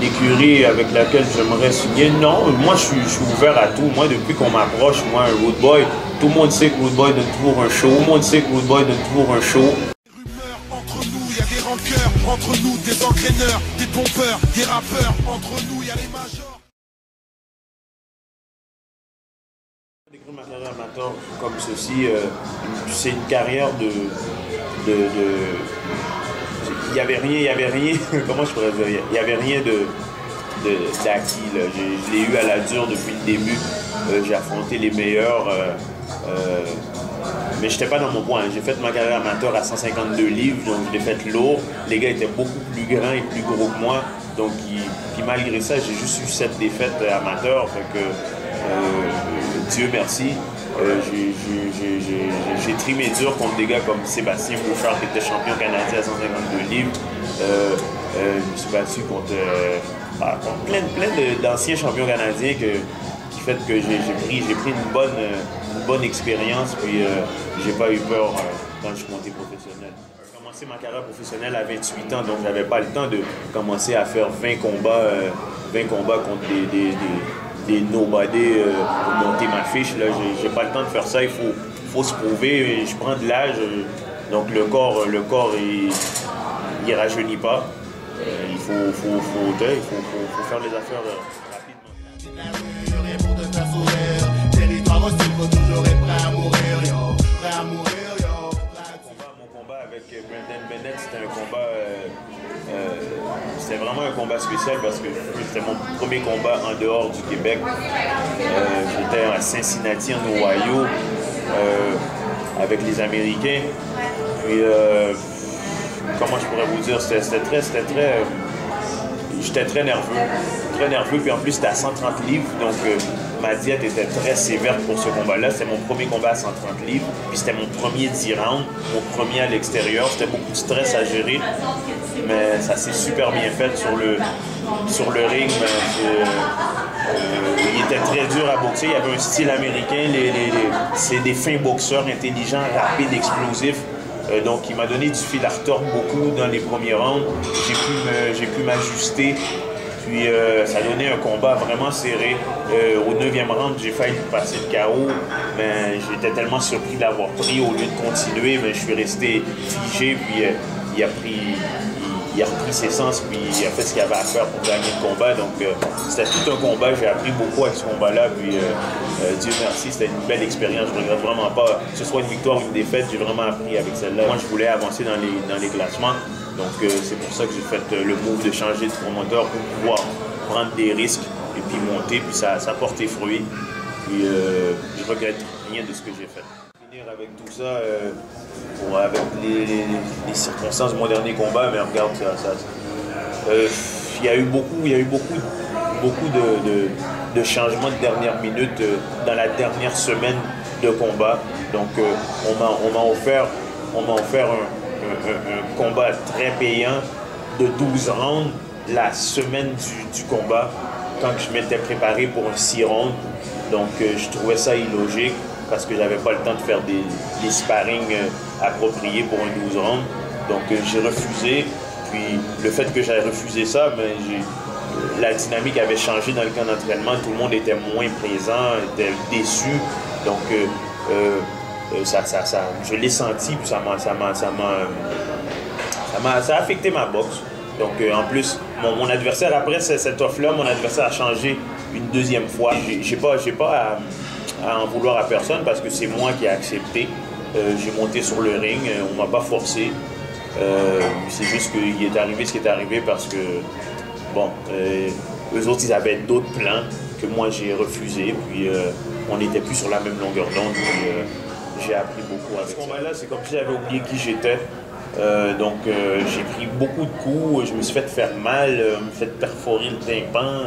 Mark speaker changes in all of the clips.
Speaker 1: l'écurie avec laquelle j'aimerais signer. Non, moi je suis ouvert à tout. Moi, depuis qu'on m'approche, moi, un Rude Boy, tout le monde sait que Rude Boy donne toujours un show. Tout le monde sait que Rude Boy donne toujours un show.
Speaker 2: Entre nous, il y a des rancœurs, entre nous, des entraîneurs, des pompeurs, des rappeurs, entre nous, il y a les majors.
Speaker 1: Décrire ma carrière amateur comme ceci, c'est une carrière il y avait rien, comment je pourrais dire, il n'y avait rien d'acquis. Je l'ai eu à la dure depuis le début. J'ai affronté les meilleurs, mais je n'étais pas dans mon point. J'ai fait ma carrière amateur à 152 livres, donc je l'ai fait lourd. Les gars étaient beaucoup plus grands et plus gros que moi, donc puis malgré ça, j'ai juste eu 7 défaites amateurs. Fait que, Dieu merci. J'ai trimé dur contre des gars comme Sébastien Bouchard qui était champion canadien à 152 livres. Je me suis battu contre plein d'anciens champions canadiens qui fait que j'ai pris une bonne expérience, puis j'ai pas eu peur quand je suis monté professionnel. J'ai commencé ma carrière professionnelle à 28 ans, donc j'avais pas le temps de commencer à faire 20 combats contre des nobody pour monter ma fiche. Là, j'ai pas le temps de faire ça. Il faut se prouver. Je prends de l'âge, donc le corps il rajeunit pas. Il faut faire les affaires rapidement. Mon combat avec Brandon Bennett, c'était vraiment un combat spécial parce que c'était mon premier combat en dehors du Québec. J'étais à Cincinnati, en Ohio, avec les Américains. Puis, comment je pourrais vous dire, j'étais très nerveux, puis en plus c'était à 130 livres, donc ma diète était très sévère pour ce combat-là. C'était mon premier combat à 130 livres, puis c'était mon premier 10 rounds, mon premier à l'extérieur. C'était beaucoup de stress à gérer, mais ça s'est super bien fait sur le ring. Il était très dur à boxer, il y avait un style américain, c'est des fins boxeurs intelligents, rapides, explosifs. Donc il m'a donné du fil à retordre beaucoup dans les premiers rounds. J'ai pu m'ajuster. Puis ça a donné un combat vraiment serré. Au 9e round, j'ai failli passer le KO, mais j'étais tellement surpris d'avoir pris au lieu de continuer, mais je suis resté figé, puis il a repris ses sens, puis il a fait ce qu'il avait à faire pour gagner le combat. Donc c'était tout un combat, j'ai appris beaucoup avec ce combat-là, puis Dieu merci, c'était une belle expérience. Je ne regrette vraiment pas, que ce soit une victoire ou une défaite, j'ai vraiment appris avec celle-là. Moi, je voulais avancer dans les classements, donc c'est pour ça que j'ai fait le move de changer de promoteur pour pouvoir prendre des risques et puis monter, puis ça a porté fruit. Puis je regrette rien de ce que j'ai fait. Avec tout ça, avec les circonstances de mon dernier combat, mais regarde, il y a eu beaucoup de changements de dernière minute dans la dernière semaine de combat. Donc on m'a offert un combat très payant de 12 rounds la semaine du combat, quand je m'étais préparé pour un 6 rounds. Donc je trouvais ça illogique, parce que j'avais pas le temps de faire des sparring appropriés pour un 12 rounds. Donc j'ai refusé. Puis le fait que j'aie refusé ça, la dynamique avait changé dans le camp d'entraînement. Tout le monde était moins présent, était déçu. Donc je l'ai senti, puis ça a affecté ma boxe. Donc en plus, mon adversaire, après cette offre-là, mon adversaire a changé une deuxième fois. J'ai pas à en vouloir à personne, parce que c'est moi qui ai accepté. J'ai monté sur le ring, on m'a pas forcé. C'est juste qu'il est arrivé ce qui est arrivé, parce que bon, eux autres ils avaient d'autres plans que moi j'ai refusé, puis on n'était plus sur la même longueur d'onde, puis j'ai appris beaucoup avec ça. Ce combat-là, c'est comme si j'avais oublié qui j'étais. Donc j'ai pris beaucoup de coups, je me suis fait faire mal, me fait perforer le tympan,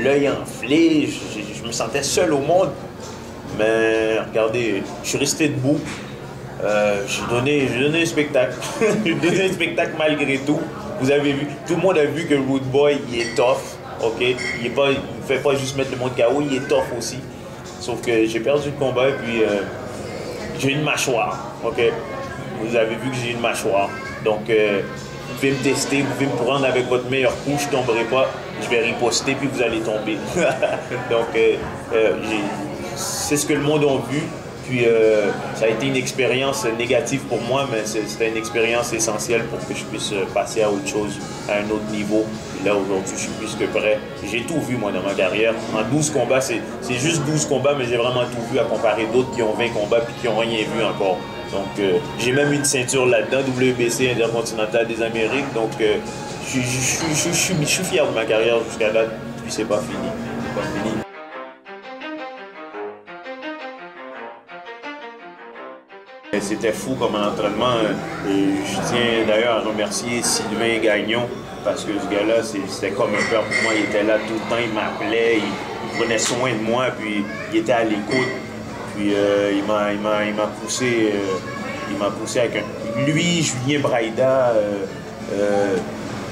Speaker 1: l'œil enflé, je me sentais seul au monde. Mais regardez, je suis resté debout, j'ai donné un spectacle. J'ai donné un spectacle malgré tout. Vous avez vu, tout le monde a vu que Rude Boy, il est tough, ok? Il ne fait pas juste mettre le monde KO, il est tough aussi. Sauf que j'ai perdu le combat, et puis j'ai une mâchoire, ok? Vous avez vu que j'ai une mâchoire. Donc pouvez me tester, vous pouvez me prendre avec votre meilleur coup, je ne tomberai pas, je vais riposter, puis vous allez tomber. Donc, c'est ce que le monde a vu. Puis ça a été une expérience négative pour moi, mais c'était une expérience essentielle pour que je puisse passer à autre chose, à un autre niveau. Et là, aujourd'hui, je suis plus que prêt. J'ai tout vu, moi, dans ma carrière. En 12 combats, c'est juste 12 combats, mais j'ai vraiment tout vu à comparer d'autres qui ont 20 combats puis qui n'ont rien vu encore. Donc, j'ai même une ceinture là-dedans, WBC Intercontinental des Amériques. Donc, je suis fier de ma carrière jusqu'à là, puis c'est pas fini. C'est pas fini. C'était fou comme un entraînement. Je tiens d'ailleurs à remercier Sylvain Gagnon parce que ce gars-là, c'était comme un père pour moi. Il était là tout le temps, il m'appelait, il prenait soin de moi, puis il était à l'écoute. Puis il m'a poussé avec lui, Julien Braïda,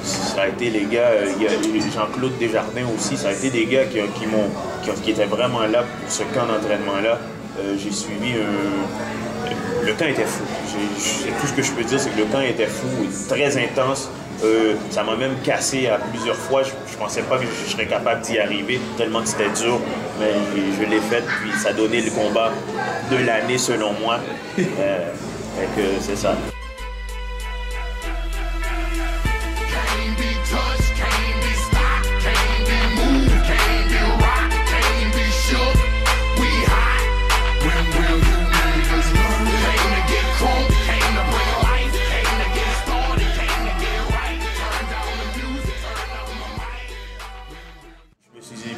Speaker 1: ça a été les gars, Jean-Claude Desjardins aussi, ça a été des gars qui étaient vraiment là pour ce camp d'entraînement-là. J'ai suivi le camp était fou. Tout ce que je peux dire, c'est que le camp était fou, très intense. Ça m'a même cassé à plusieurs fois. Je pensais pas que je serais capable d'y arriver, tellement que c'était dur. Mais je l'ai fait, puis ça a donné le combat de l'année selon moi. C'est ça.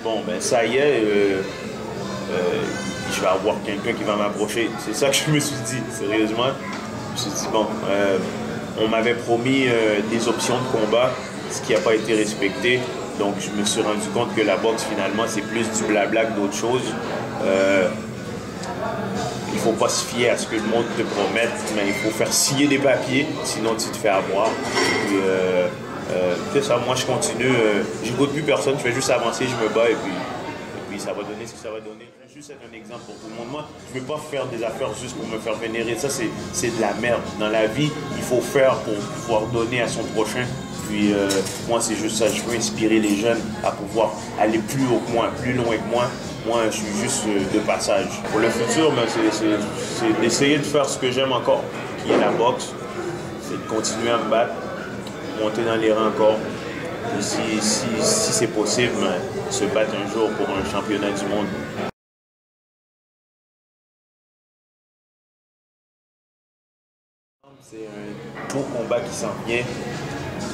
Speaker 1: Bon, ben ça y est, je vais avoir quelqu'un qui va m'approcher. C'est ça que je me suis dit, sérieusement. Je me suis dit, bon, on m'avait promis des options de combat, ce qui n'a pas été respecté. Donc, je me suis rendu compte que la boxe, finalement, c'est plus du blabla que d'autres choses. Il ne faut pas se fier à ce que le monde te promette, mais il faut faire signer des papiers, sinon tu te fais avoir. Puis, c'est ça, moi je continue, j'écoute plus personne, je fais juste avancer, je me bats et puis ça va donner ce que ça va donner. Je vais juste être un exemple pour tout le monde. Moi, je ne veux pas faire des affaires juste pour me faire vénérer. Ça, c'est de la merde. Dans la vie, il faut faire pour pouvoir donner à son prochain. Puis moi, c'est juste ça. Je veux inspirer les jeunes à pouvoir aller plus haut que moi, plus loin que moi. Moi, je suis juste de passage. Pour le futur, ben, c'est d'essayer de faire ce que j'aime encore, qui est la boxe. C'est de continuer à me battre, monter dans les rangs encore. Et si c'est possible, ben, se battre un jour pour un championnat du monde. C'est un beau combat qui s'en vient.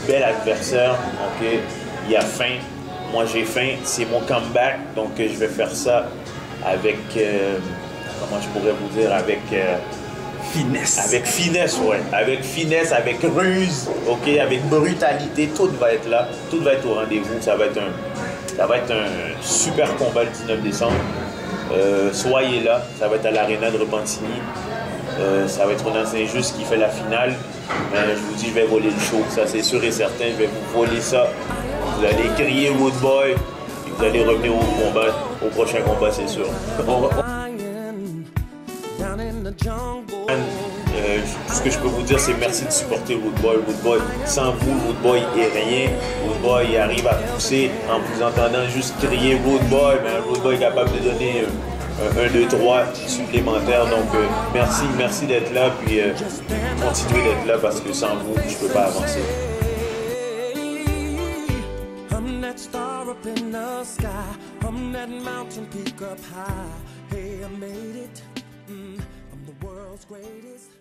Speaker 1: Bel adversaire, ok. Il a faim. Moi j'ai faim. C'est mon comeback, donc je vais faire ça avec, comment je pourrais vous dire, avec
Speaker 3: finesse.
Speaker 1: Avec finesse, ouais. Avec finesse, avec ruse, ok, avec brutalité. Tout va être là. Tout va être au rendez-vous. Ça va être un super combat le 19 décembre. Soyez là. Ça va être à l'Arena de Repentigny. Ça va être dans Saint-Just qui fait la finale. Je vous dis, je vais voler le show. Ça, c'est sûr et certain. Je vais vous voler ça. Vous allez crier Wood Boy. Et vous allez revenir au combat, au prochain combat, c'est sûr. Tout ce que je peux vous dire, c'est merci de supporter Wood Boy. Wood Boy, sans vous, Wood Boy est rien. Wood Boy arrive à pousser en vous entendant juste crier Wood Boy. Mais Wood Boy est capable de donner 1, 2, 3 supplémentaires. Donc, merci d'être là. Puis, continuez d'être là parce que sans vous, je ne peux pas avancer. I'm that star up in the sky. I'm that mountain peak up high. Hey, I made it. I'm the world's greatest.